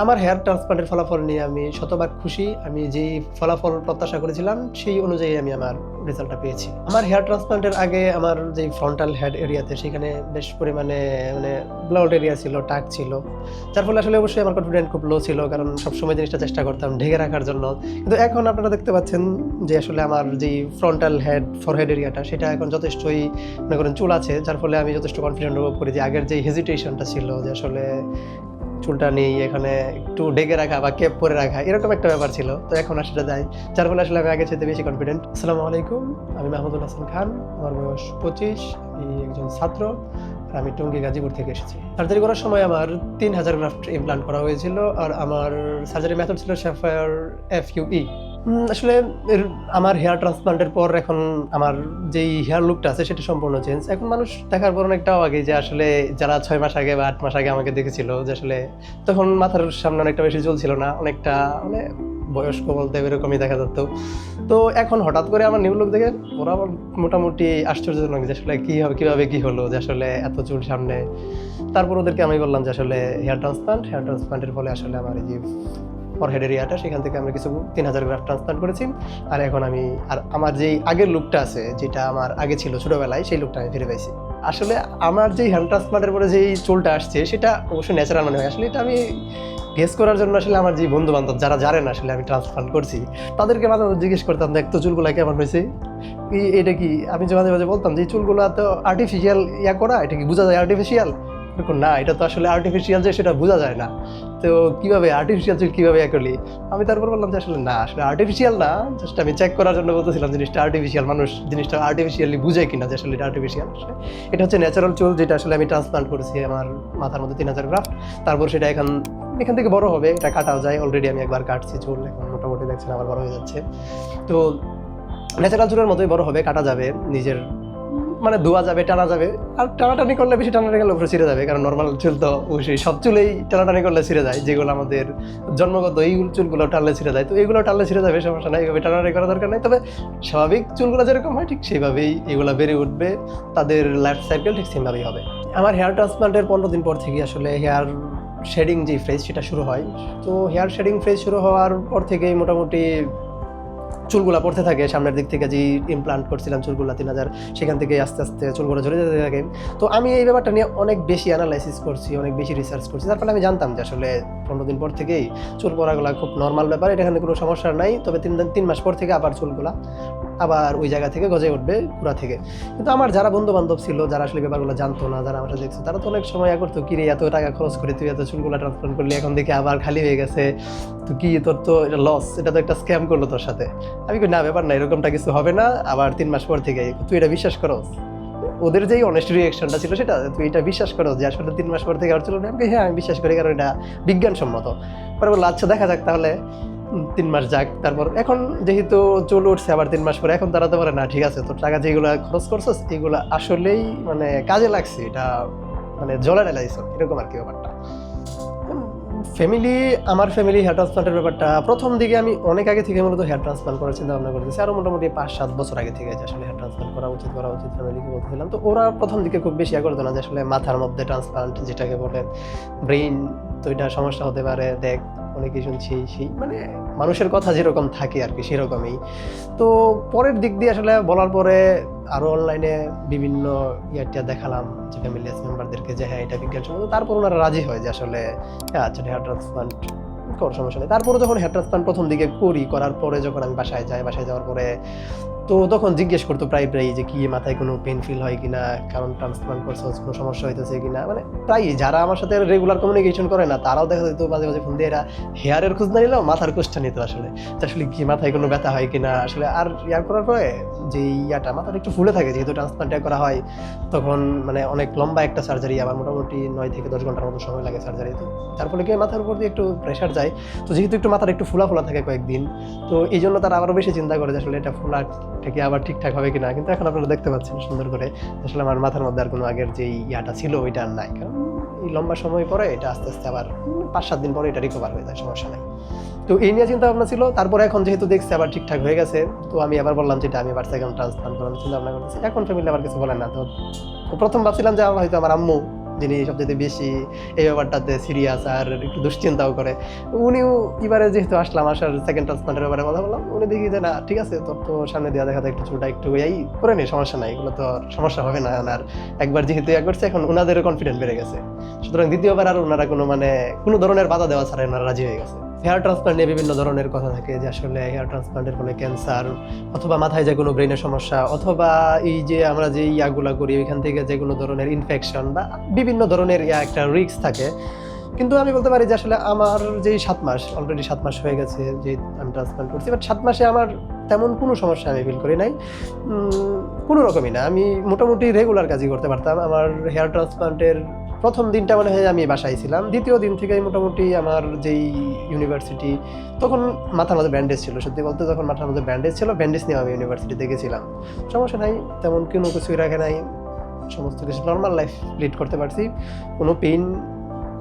আমার হেয়ার ট্রান্সপ্লান্টের ফলাফল নিয়ে আমি শতভাগ খুশি। আমি যেই ফলাফল প্রত্যাশা করেছিলাম সেই অনুযায়ী আমি আমার রেজাল্টটা পেয়েছি। আমার হেয়ার ট্রান্সপ্লান্টের আগে আমার যেই ফ্রন্টাল হেড এরিয়াতে সেখানে বেশ পরিমাণে ব্লাউড এরিয়া ছিল, টাক ছিল। যার ফলে আসলে অবশ্যই আমার কনফিডেন্ট খুব লো ছিল, কারণ সবসময় জিনিসটা চেষ্টা করতাম ঢেকে রাখার জন্য। কিন্তু এখন আপনারা দেখতে পাচ্ছেন যে আসলে আমার যেই ফ্রন্টাল হেড ফরহেড এরিয়াটা সেটা এখন যথেষ্টই মনে করেন চুল আছে, যার ফলে আমি যথেষ্ট কনফিডেন্ট অনুভব করি যে আগের যেই হেজিটেশনটা ছিল যে আসলে চুলটা নেই, এখানে একটু ঢেকে রাখা বা ক্যাপ পরে রাখা এরকম একটা ব্যাপার ছিল, তো এখন আর সেটা যাই, যার ফলে আসলে আমি আগের চাইতে বেশি কনফিডেন্ট। আসসালামু আলাইকুম, আমি মাহমুদুল হাসান খান, আমার বয়স 25, আমি একজন ছাত্র, আর আমি টঙ্গী গাজীপুর থেকে এসেছি। সার্জারি করার সময় আমার 3000 গ্রাফট ইমপ্লান্ট করা হয়েছিল, আর আমার সার্জারি মেথড ছিল স্যাফায়ার FUE। আসলে আমার হেয়ার ট্রান্সপ্লান্টের পর এখন আমার যেই হেয়ার লুকটা আছে সেটা সম্পূর্ণ চেঞ্জ। এখন মানুষ দেখার পর অনেকটাও আগে যে আসলে যারা 6 মাস আগে বা 8 মাস আগে আমাকে দেখেছিল যে আসলে তখন মাথার সামনে অনেকটা বেশি চুল ছিল না, অনেকটা বয়স্ক বলতে এরকমই দেখা যেত। তো এখন হঠাৎ করে আমার নিউ লুক দেখে ওরা আবার মোটামুটি আশ্চর্যজনক যে আসলে কীভাবে কি হলো যে আসলে এত চুল সামনে। তারপর ওদেরকে আমি বললাম যে আসলে হেয়ার ট্রান্সপ্লান্টের ফলে আসলে আমার এই যে ফরহেড এরিয়াটা সেখান থেকে আমরা কিছু 3000 গ্রাফট ট্রান্সপ্লান্ট করেছি, আর এখন আমার যেই আগের লুকটা আছে যেটা আমার আগে ছিল ছোটোবেলায় সেই লুকটা আমি ফিরে পাইছি। আসলে আমার যেই হেয়ার ট্রান্সপ্লান্টের পরে যেই চুলটা আসছে সেটা অবশ্যই ন্যাচারাল মনে হয়। আসলে এটা আমি গেস করার জন্য আসলে আমার যে বন্ধু বান্ধব যারা জানেন আসলে আমি ট্রান্সপ্লান্ট করছি তাদেরকে মাঝে মাঝে জিজ্ঞেস করতাম দেখ তো চুলগুলা কেমন হয়েছে, এটা কি, আমি যে মাঝে মাঝে বলতাম যে এই চুলগুলো তো আর্টিফিশিয়াল করা, এটা কি বোঝা যায় আর্টিফিশিয়াল? না, এটা তো আসলে আর্টিফিশিয়াল যে সেটা বোঝা যায় না, তো কীভাবে আর্টিফিশিয়াল চুল কীভাবে করলি? আমি তারপর বললাম যে আসলে না, আসলে আর্টিফিশিয়াল না, জাস্ট আমি চেক করার জন্য বলতেছিলাম জিনিসটা আর্টিফিশিয়াল, মানুষ জিনিসটা আর্টিফিশিয়ালি বুঝে কিনা যে আসলে এটা আর্টিফিশিয়াল। এটা হচ্ছে ন্যাচারাল চুল যেটা আসলে আমি ট্রান্সপ্লান্ট করেছি আমার মাথার মধ্যে 3000 গ্রাফট। তারপর সেটা এখান থেকে বড় হবে, এটা কাটাও যায়, অলরেডি আমি একবার কাটছি চুল, এখন মোটামুটি দেখছেন আবার বড় হয়ে যাচ্ছে। তো ন্যাচারাল চুলের মতোই বড় হবে, কাটা যাবে, নিজের ধোয়া যাবে, টানা যাবে। আর টানাটানি করলে বেশি টানাটানি করলে উপরে ছিঁড়ে যাবে, কারণ নর্মাল চুল তো অবশ্যই সব চুলেই টানাটানি করলে ছিঁড়ে যায়, যেগুলো আমাদের জন্মগত এই চুলগুলো টানলে ছিঁড়ে যায়, তো এইগুলো টানলে ছিঁড়ে যাবে, সমস্যা নাই, এইভাবে টানাটানি করা দরকার নেই। তবে স্বাভাবিক চুলগুলো যেরকম হয় ঠিক সেইভাবেই এগুলো বেড়ে উঠবে, তাদের লাইফ সাইকেল ঠিক সেমভাবেই হবে। আমার হেয়ার ট্রান্সপ্লান্টের 15 দিন পর থেকে আসলে হেয়ার শেডিং যে ফেজ সেটা শুরু হয়। তো হেয়ার শেডিং ফেজ শুরু হওয়ার পর থেকেই মোটামুটি চুলগুলা পড়তে থাকে সামনের দিক থেকে, যে ইমপ্লান্ট করছিলাম চুলগুলা 3000, সেখান থেকে আস্তে আস্তে চুলগুলো ঝরে যেতে থাকে। তো আমি এই ব্যাপারটা নিয়ে অনেক বেশি অ্যানালাইসিস করছি, অনেক বেশি রিসার্চ করছি, তার ফলে আমি জানতাম যে আসলে 15 দিন পর থেকেই চুল পড়াগুলা খুব নর্মাল ব্যাপার, এখানে কোনো সমস্যা নাই। তবে 3 মাস পর থেকে আবার চুলগুলা আবার ওই জায়গা থেকে গজে উঠবে পুরা থেকে। কিন্তু আমার যারা বন্ধু বান্ধব ছিল, যারা আসলে ব্যাপারগুলো জানতো না, যারা আমার সাথে দেখছে, তারা তো অনেক সময় করতো কিরে এত টাকা খরচ করে তুই এত চুলগুলা ট্রান্সপ্লান্ট করলি, এখন দেখে আবার খালি হয়ে গেছে, তো কি তোর তো এটা লস, এটা তো একটা স্ক্যাম করলো তোর সাথে। আমি না, ব্যাপার না, এরকমটা কিছু হবে না, আবার 3 মাস পর থেকে তুই এটা বিশ্বাস করো। ওদের যেই অনেস্ট রিয়াকশনটা ছিল সেটা, তুই এটা বিশ্বাস করো যে আসলে 3 মাস পর থেকে আর চলবে? হ্যাঁ, আমি বিশ্বাস করি, কারণ এটা বিজ্ঞানসম্মত। পরে বললো আচ্ছা দেখা যাক তাহলে, 3 মাস যাক। তারপর এখন যেহেতু চুল উঠছে আবার 3 মাস পরে, এখন দাঁড়াতে পারে না, ঠিক আছে তোর টাকা যেগুলো খরচ করছিস এগুলো আসলেই কাজে লাগছে, এটা জলে ঢেলাইছ, এরকম আর কি ব্যাপারটা। আমার ফ্যামিলি হেয়ার ট্রান্সপ্লান্টের ব্যাপারটা প্রথম দিকে আমি অনেক আগে থেকে মূলত হেয়ার ট্রান্সপ্লান্ট করার চিন্তা ভাবনা করতেছি, আরও মোটামুটি 5-7 বছর আগে থেকে যে আসলে হেয়ার ট্রান্সপ্লান্ট করা উচিত ফ্যামিলিকে বলতেছিলাম। তো ওরা প্রথম দিকে খুব বেশি করতো না যে আসলে মাথার মধ্যে ট্রান্সপ্লান্ট যেটাকে বলে ব্রেইন, তো এটা সমস্যা হতে পারে, দেখ অনেকেই শুনছি সেই মানুষের কথা যেরকম থাকে আর কি সেরকমই। তো পরের দিক দিয়ে আসলে বলার পরে আরও অনলাইনে বিভিন্ন দেখালাম যে ফ্যামিলিয়াস মেম্বারদেরকে যে হ্যাঁ এটা বিজ্ঞানসম্মত, তারপর ওনারা রাজি হয় যে আসলে আচ্ছা হেয়ার ট্রান্সপ্লান্ট করার সমস্যা নেই। তারপরে যখন হেয়ার ট্রান্সপ্লান্ট প্রথম দিকে করার পরে যখন আমি বাসায় যাওয়ার পরে তো তখন জিজ্ঞেস করতো প্রায় যে কি মাথায় কোনো পেন ফিল হয় কিনা, কারণ ট্রান্সপ্লান্ট করছে কোনো সমস্যা হইতেছে কিনা, প্রায় যারা আমার সাথে রেগুলার কমিউনিকেশন করে না তারাও দেখা যেত মাঝে মাঝে ফোন দিয়ে এরা হেয়ারের খোঁজ না নিলেও মাথার খোঁজটা নিত আসলে, আসলে কি মাথায় কোনো ব্যথা হয় কিনা আসলে। আর করার পরে যে মাথাটা একটু ফুলে থাকে, যেহেতু ট্রান্সপ্লান্ট করা হয় তখন অনেক লম্বা একটা সার্জারি, আমার মোটামুটি 9 থেকে 10 ঘন্টার মতো সময় লাগে সার্জারি, তো তার ফলে কি মাথার উপর দিয়ে একটু প্রেশার যায়। তো যেহেতু একটু মাথাটা একটু ফুলা থাকে কয়েকদিন, তো এই জন্য তারা আবারও বেশি চিন্তা করে যে আসলে এটা ফুলাটা কি আবার ঠিকঠাক হবে কিনা। কিন্তু এখন আপনারা দেখতে পাচ্ছেন সুন্দর করে আসলে আমার মাথার মধ্যে আর কোনো আগের যেই ছিল ওইটা আর নাই, কারণ এই লম্বা সময় পরে এটা আস্তে আস্তে আবার 5-7 দিন পরে এটা রিকভার হয়ে যায়, সমস্যা নাই। তো এই নিয়ে চিন্তা ভাবনা ছিল। তারপরে এখন যেহেতু দেখছি আবার ঠিকঠাক হয়ে গেছে, তো আমি আবার বললাম যেটা আমি আবার সেকেন্ড ট্রান্সপ্লান্ট করার চিন্তা ভাবনা করতেছি। এখন ফ্যামিলি আবার কিছু বলেন না। তো প্রথম ভাবছিলাম যে হয়তো আমার আম্মু যিনি সবচেয়ে বেশি এই ব্যাপারটাতে সিরিয়াস আর একটু দুশ্চিন্তাও করে, উনিও এবারে যেহেতু আসলাম, আসার সেকেন্ড ট্রান্সপ্লান্টের ব্যাপারে কথা বললাম, উনি দেখি যে না ঠিক আছে, তোর তো সামনে দেওয়া দেখা একটু ছোটা একটু এই করে নে, সমস্যা নাই, এগুলো তো সমস্যা হবে না। আর একবার যেহেতু করছে এখন ওনাদেরও কনফিডেন্ট বেড়ে গেছে, সুতরাং দ্বিতীয়বার আর ওনারা কোনো ধরনের বাধা দেওয়া ছাড়াই ওনারা রাজি হয়ে গেছে। হেয়ার ট্রান্সপ্লান্ট নিয়ে বিভিন্ন ধরনের কথা থাকে যে আসলে হেয়ার ট্রান্সপ্লান্টের ফলে ক্যান্সার অথবা মাথায় যে কোনো ব্রেনের সমস্যা অথবা এই যে আমরা যে ইয়াগুলা করি ওইখান থেকে যে কোনো ধরনের ইনফেকশন বা বিভিন্ন ধরনের একটা রিস্ক থাকে। কিন্তু আমি বলতে পারি যে আসলে আমার যেই 7 মাস, অলরেডি 7 মাস হয়ে গেছে যে আমি ট্রান্সপ্লান্ট করছি, বাট 7 মাসে আমার তেমন কোনো সমস্যা আমি ফিল করি নাই, কোনো রকমই না। আমি মোটামুটি রেগুলার কাজই করতে পারতাম। আমার হেয়ার ট্রান্সপ্লান্টের প্রথম দিনটা মনে হয় আমি বাসায় ছিলাম, দ্বিতীয় দিন থেকে মোটামুটি আমার যেই ইউনিভার্সিটি, তখন মাথার মধ্যে ব্যান্ডেজ ছিল, সত্যি বলতে যখন মাথার মধ্যে ব্যান্ডেজ ছিল, ব্যান্ডেজ নিয়ে আমি ইউনিভার্সিটিতে গেছিলাম, সমস্যা নাই, তেমন কোনো কিছুই রাখে নাই, সমস্ত কিছু নর্মাল লাইফ লিড করতে পারছি, কোনো পেইন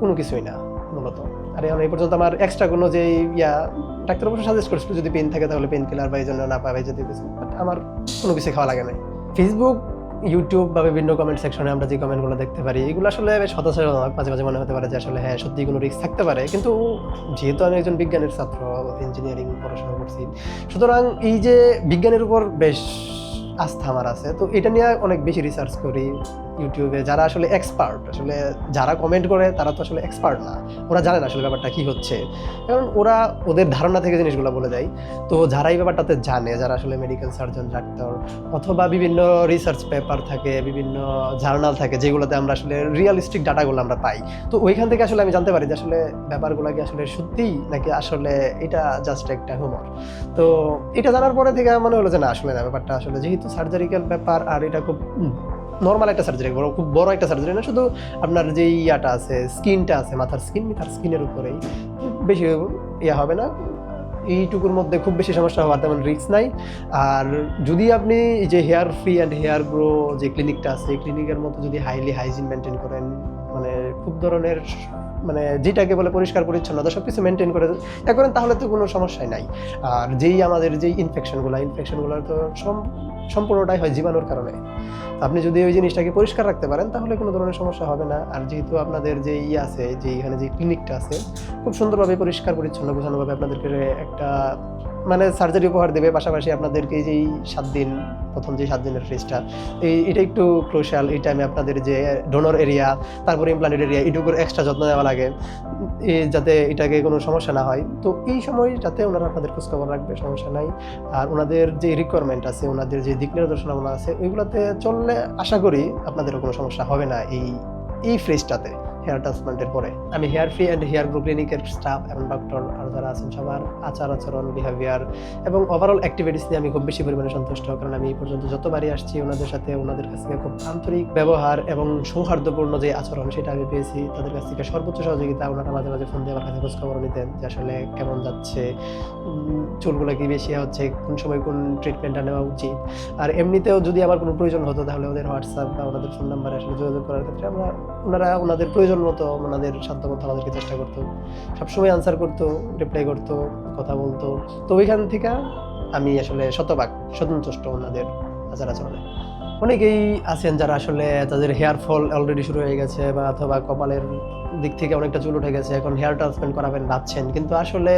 কোনো কিছুই না মূলত। আর এখন এই পর্যন্ত আমার এক্সট্রা কোনো যে ডাক্তার অবশ্য সাজেস্ট করেছিল যদি পেন থাকে তাহলে পেন কিলার বা এই জন্য না পাবে যদি কিছু, বাট আমার কোনো কিছু খাওয়া লাগে না। ফেসবুক, ইউটিউব বা বিভিন্ন কমেন্ট সেকশনে আমরা যে কমেন্টগুলো দেখতে পারি এগুলো আসলে বেশ হতাশাজনক, মাঝে মাঝে মনে হতে পারে যে আসলে হ্যাঁ সত্যি কোনো রিস্ক থাকতে পারে, কিন্তু যেহেতু আমি একজন বিজ্ঞানের ছাত্র, ইঞ্জিনিয়ারিং পড়াশোনা করছি, সুতরাং এই যে বিজ্ঞানের উপর বেশ আস্থা আমার আছে, তো এটা নিয়ে অনেক বেশি রিসার্চ করি ইউটিউবে। যারা আসলে এক্সপার্ট, আসলে যারা কমেন্ট করে তারা তো আসলে এক্সপার্ট না, ওরা জানে না আসলে ব্যাপারটা কী হচ্ছে, কারণ ওরা ওদের ধারণা থেকে জিনিসগুলো বলে দেয়। তো যারা এই ব্যাপারটাতে জানে, যারা আসলে মেডিকেল সার্জন, ডাক্তার অথবা বিভিন্ন রিসার্চ পেপার থাকে, বিভিন্ন জার্নাল থাকে যেগুলোতে আমরা আসলে রিয়ালিস্টিক ডাটাগুলো আমরা পাই, তো ওইখান থেকে আসলে আমি জানতে পারি যে আসলে ব্যাপারগুলো কি আসলে সত্যিই নাকি আসলে এটা জাস্ট একটা হিউমার। তো এটা জানার পরে থেকে মনে হলো যে না আসলে না, ব্যাপারটা আসলে যেহেতু সার্জারিক্যাল ব্যাপার আর এটা খুব নর্মাল একটা সার্জারি, খুব বড় একটা সার্জারি না, শুধু আপনার যে ইয়াটা আছে, স্কিনটা আছে, মাথার স্কিনের উপরেই, বেশি হবে না, এইটুকুর মধ্যে খুব বেশি সমস্যা হওয়ার তেমন রিস্ক নাই। আর যদি আপনি এই যে hair free and hair grow যে ক্লিনিকটা আছে, এই ক্লিনিকের মতো যদি হাইলি হাইজিন মেনটেন করেন, মানে খুব ধরনের মানে যেটাকে বলে পরিষ্কার পরিচ্ছন্নতা সব কিছু মেনটেন করে করেন, তাহলে তো কোনো সমস্যাই নাই। আর যেই আমাদের যেই ইনফেকশনগুলো তো সম্পূর্ণটাই হয় জীবাণুর কারণে। আপনি যদি ওই জিনিসটাকে পরিষ্কার রাখতে পারেন তাহলে কোনো ধরনের সমস্যা হবে না। আর যেহেতু আপনাদের যে আছে, যে এখানে যে ক্লিনিকটা আছে খুব সুন্দরভাবে পরিষ্কার পরিচ্ছন্ন গোছানোভাবে আপনাদেরকে একটা মানে সার্জারি উপহার দেবে, পাশাপাশি আপনাদেরকে যেই 7 দিন, প্রথম যে 7 দিনের ফেজটা, এটা একটু ক্রুশাল। এই টাইমে আপনাদের যে ডোনর এরিয়া, তারপরে ইমপ্লান্টেড এরিয়া, এটুকুর এক্সট্রা যত্ন নেওয়া লাগে যাতে এটাকে কোনো সমস্যা না হয়। তো এই সময় যাতে ওনারা আপনাদের খোঁজখবর রাখবে, সমস্যা নাই। আর ওনাদের যে রিকোয়ারমেন্ট আছে, ওনাদের যে দিক নির্দেশনাগুলো আছে, ওইগুলোতে চললে আশা করি আপনাদেরও কোনো সমস্যা হবে না এই ফ্রেজটাতে হেয়ার ট্রান্সপ্লান্টের পরে। আমি hair free and hair grow ক্লিনিকের স্টাফ এবং ডক্টর আর যারা আছেন সবার আচরণ, বিহেভিয়ার এবং ওভারঅল অ্যাক্টিভিটিস নিয়ে আমি খুব বেশি পরিমাণে সন্তুষ্ট, কারণ আমি এই পর্যন্ত যতবারই আসছি ওনাদের সাথে, ওনাদের কাছ থেকে খুব আন্তরিক ব্যবহার এবং সৌহার্দ্যপূর্ণ যে আচরণ সেটা আমি পেয়েছি। তাদের কাছ থেকে সর্বোচ্চ সহযোগিতা। ওনারা মাঝে মাঝে ফোন দিয়ে আমার কাছে খোঁজখবর নিতেন যে আসলে কেমন যাচ্ছে, চুলগুলো কি বেশি হচ্ছে, কোন সময় কোন ট্রিটমেন্টটা নেওয়া উচিত। আর এমনিতেও যদি আমার কোনো প্রয়োজন হতো তাহলে ওদের হোয়াটসঅ্যাপ বা ওনাদের ফোন নাম্বারে আসলে যোগাযোগ করার ক্ষেত্রে ওনারা ওনাদের প্রয়োজন মতো, ওনাদের সাধ্যমতো আমাদেরকে চেষ্টা করতো, সবসময় আনসার করতো, রিপ্লাই করতো, কথা বলতো। তো ওইখান থেকে আমি আসলে শতভাগ সন্তুষ্ট ওনাদের আচরণে। অনেকেই আছেন যারা আসলে তাদের হেয়ার ফল অলরেডি শুরু হয়ে গেছে বা অথবা কপালের দিক থেকে অনেকটা চুল উঠে গেছে, এখন হেয়ার ট্রান্সপ্লান্ট করাবেন ভাবছেন, কিন্তু আসলে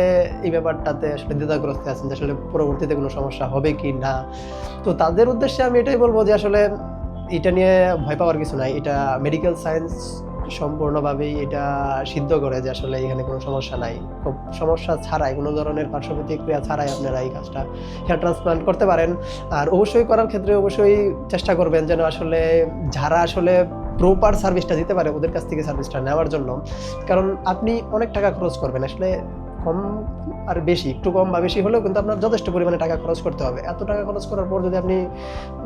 এই ব্যাপারটাতে আসলে দ্বিধাগ্রস্ত আছেন যে আসলে পরবর্তীতে কোনো সমস্যা হবে কি না। তো তাদের উদ্দেশ্যে আমি এটাই বলবো যে আসলে এটা নিয়ে ভয় পাওয়ার কিছু নাই। এটা মেডিকেল সায়েন্স সম্পূর্ণভাবেই এটা সিদ্ধ করে যে আসলে এখানে কোনো সমস্যা নাই। খুব সমস্যা ছাড়াই, কোনো ধরনের পার্শ্ব প্রতিক্রিয়া ছাড়াই আপনারা এই কাজটা হেয়ার ট্রান্সপ্লান্ট করতে পারেন। আর অবশ্যই করার ক্ষেত্রে অবশ্যই চেষ্টা করবেন যেন আসলে যারা আসলে প্রপার সার্ভিসটা দিতে পারে ওদের কাছ থেকে সার্ভিসটা নেওয়ার জন্য। কারণ আপনি অনেক টাকা খরচ করবেন, আসলে কম আর বেশি, একটু কম বা বেশি হলেও কিন্তু আপনার যথেষ্ট পরিমাণে টাকা খরচ করতে হবে। এত টাকা খরচ করার পর যদি আপনি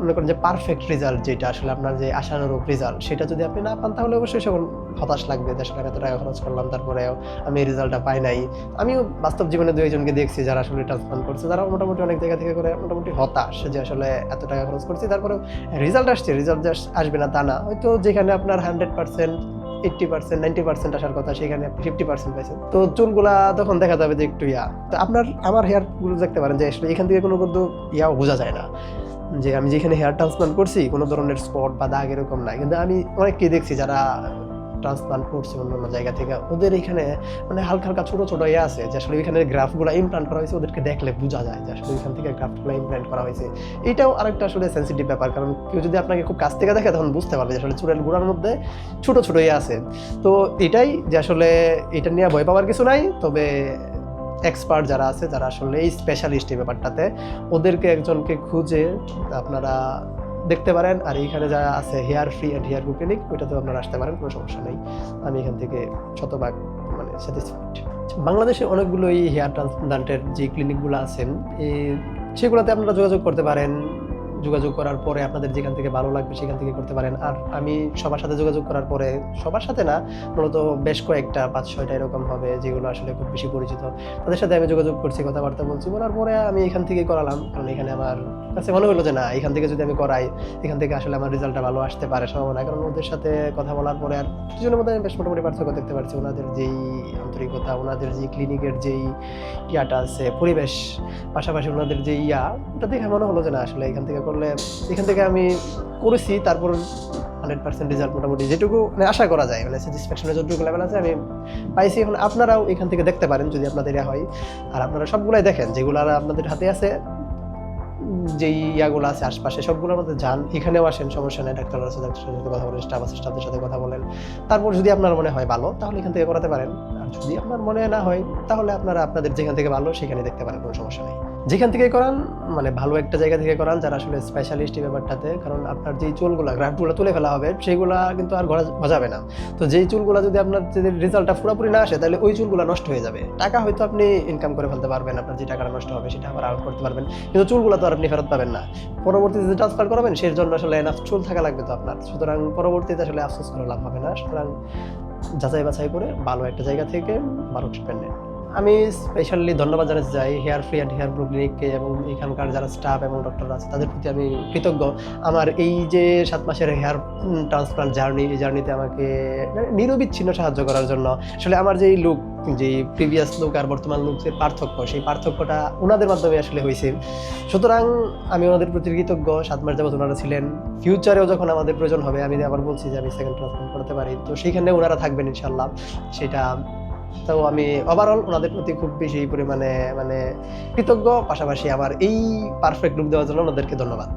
মনে করেন যে পারফেক্ট রেজাল্ট, যেটা আসলে আপনার যে আশানুরূপ রেজাল্ট, সেটা যদি আপনি না পান তাহলে অবশ্যই সকল হতাশ লাগবে যে আসলে এত টাকা খরচ করলাম তারপরেও আমি এই রেজাল্টটা পাই নাই। আমিও বাস্তব জীবনে 2 একজনকে দেখছি যারা আসলে ট্রান্সপ্লান্ট করছে, যারা মোটামুটি অনেক জায়গা থেকে করে মোটামুটি হতাশ যে আসলে এত টাকা খরচ করছি, তারপরেও রেজাল্ট আসছে, রেজাল্ট আসবে না তা না, হয়তো যেখানে আপনার 100%, 80%, 90% আসার কথা সেখানে আপনি 50% পাইছেন। তো চুলগুলা তখন দেখা যাবে যে একটু তো আমার হেয়ার গুলো দেখতে পারেন যে আসলে এখান থেকে কোনো কিন্তু বোঝা যায় না যে আমি যেখানে হেয়ার ট্রান্সপ্লান্ট করছি কোনো ধরনের স্পট বা দাগ এরকম নাই। কিন্তু আমি অনেককেই দেখছি যারা ট্রান্সপ্লান্ট করছে অন্য জায়গা থেকে, ওদের এখানে মানে হালকা হালকা ছোট ছোট আছে যে আসলে এখানে গ্রাফগুলো ইমপ্লান্ট করা হয়েছে, ওদেরকে দেখলে বোঝা যায় যে আসলে এখান থেকে গ্রাফগুলো ইমপ্লান্ট করা হয়েছে। এটাও আরেকটা আসলে সেন্সিটিভ ব্যাপার, কারণ কেউ যদি আপনাকে খুব কাছ থেকে দেখে তখন বুঝতে পারবে যে আসলে চুলের গোড়ার মধ্যে ছোট ছোট আছে। তো এটাই যে আসলে এটা নিয়ে ভয় পাওয়ার কিছু নাই, তবে এক্সপার্ট যারা আছে, যারা আসলে এই স্পেশালিস্ট এই ব্যাপারটাতে, ওদেরকে একজনকে খুঁজে আপনারা দেখতে পারেন। আর এইখানে যারা আছে Hair free and hair Grow clinic, ওইটাতেও আপনারা আসতে পারেন, কোনো সমস্যা নেই। আমি এখান থেকে শতভাগ মানে স্যাটিসফাইড। বাংলাদেশে অনেকগুলো এই হেয়ার ট্রান্সপ্লান্টের যে ক্লিনিকগুলো আছেন, সেগুলোতে আপনারা যোগাযোগ করতে পারেন। যোগাযোগ করার পরে আপনাদের যেখান থেকে ভালো লাগবে সেখান থেকে করতে পারেন। আর আমি সবার সাথে যোগাযোগ করার পরে, সবার সাথে না, মূলত বেশ কয়েকটা 5-6টা এরকম হবে যেগুলো আসলে খুব বেশি পরিচিত, তাদের সাথে আমি যোগাযোগ করছি, কথাবার্তা বলছি। বলার পরে আমি এখান থেকেই করালাম, কারণ এখানে আমার কাছে মনে হলো যে না, এখান থেকে যদি আমি করাই, এখান থেকে আসলে আমার রেজাল্টটা ভালো আসতে পারে সম্ভাবনা। কারণ ওদের সাথে কথা বলার পরে আর কিছুজনের মধ্যে বেশ মোটামুটি পার্থক্য দেখতে পারছি। ওনাদের যেই আন্তরিকতা, ওনাদের যে ক্লিনিকের যেই ইয়াটা আছে, পরিবেশ, পাশাপাশি ওনাদের যে ওটা দেখে মনে হলো যে না, আসলে এখান থেকে করলে, এখান থেকে আমি করেছি, তারপর 100% রেজাল্ট মোটামুটি যেটুকু মানে আশা করা যায়, মানে স্যাটিসফ্যাকশনের যতটুকু লেভেল আছে আমি পাইছি। এখন আপনারাও এখান থেকে দেখতে পারেন যদি আপনাদের হয়। আর আপনারা সবগুলাই দেখেন যেগুলো আপনাদের হাতে আছে, যেই ইয়াগুলো আছে আশপাশে, সবগুলোর মধ্যে যান, এখানেও আসেন, সমস্যা নেই। ডাক্তার আছে, ডাক্তারের সাথে কথা বলেন, স্টাফ আছে, স্টাফদের সাথে কথা বলেন। তারপর যদি আপনার মনে হয় ভালো, তাহলে এখান থেকে করাতে পারেন। আর যদি আপনার মনে না হয়, তাহলে আপনারা আপনাদের যেখান থেকে ভালো সেখানে দেখতে পারেন, কোনো সমস্যা নেই। যেখান থেকে করান, মানে ভালো একটা জায়গা থেকে করান, যারা আসলে স্পেশালিস্ট এই ব্যাপারটাতে। কারণ আপনার যেই চুলগুলো, গ্রাফটগুলো তুলে ফেলা হবে, সেইগুলা কিন্তু আর গজাবে না। তো যেই চুলগুলো যদি আপনার যদি রেজাল্টটা পুরোপুরি না আসে, তাহলে ওই চুলগুলো নষ্ট হয়ে যাবে। টাকা হয়তো আপনি ইনকাম করে ফেলতে পারবেন, আপনার যে টাকাটা নষ্ট হবে সেটা আবার আউট করতে পারবেন, কিন্তু চুলগুলো তো আর আপনি ফেরত পাবেন না। পরবর্তীতে যে ট্রান্সফার করাবেন, সেই জন্য আসলে এনাফ চুল থাকা লাগবে তো আপনার। সুতরাং পরবর্তীতে আসলে আফসোস করে লাভ হবে না। সুতরাং যাচাই বাছাই করে ভালো একটা জায়গা থেকে ভালো ট্রিটমেন্ট নেন। আমি স্পেশালি ধন্যবাদ জানাতে চাই Hair free and hair Grow ক্লিনিককে, এবং এখানকার যারা স্টাফ এবং ডক্টর আছে তাদের প্রতি আমি কৃতজ্ঞ। আমার এই যে 7 মাসের হেয়ার ট্রান্সপ্লান্ট জার্নি, এই জার্নিতে আমাকে নিরবিচ্ছিন্ন সাহায্য করার জন্য। আসলে আমার যেই লুক, যে প্রিভিয়াস লুক আর বর্তমান লুকের পার্থক্য, সেই পার্থক্যটা ওনাদের মাধ্যমে আসলে হয়েছে। সুতরাং আমি ওনাদের প্রতি কৃতজ্ঞ। 7 মাস যাবত ওনারা ছিলেন। ফিউচারেও যখন আমাদের প্রয়োজন হবে, আমি আবার বলছি যে আমি সেকেন্ড ট্রান্সপ্লান্ট করতে পারি, তো সেইখানে ওনারা থাকবেন ইনশাল্লাহ। সেটা তো আমি ওভারঅল ওনাদের প্রতি খুব বেশি পরিমাণে মানে কৃতজ্ঞ। পাশাপাশি আমার এই পারফেক্ট লুক দেওয়ার জন্য ওনাদেরকে ধন্যবাদ।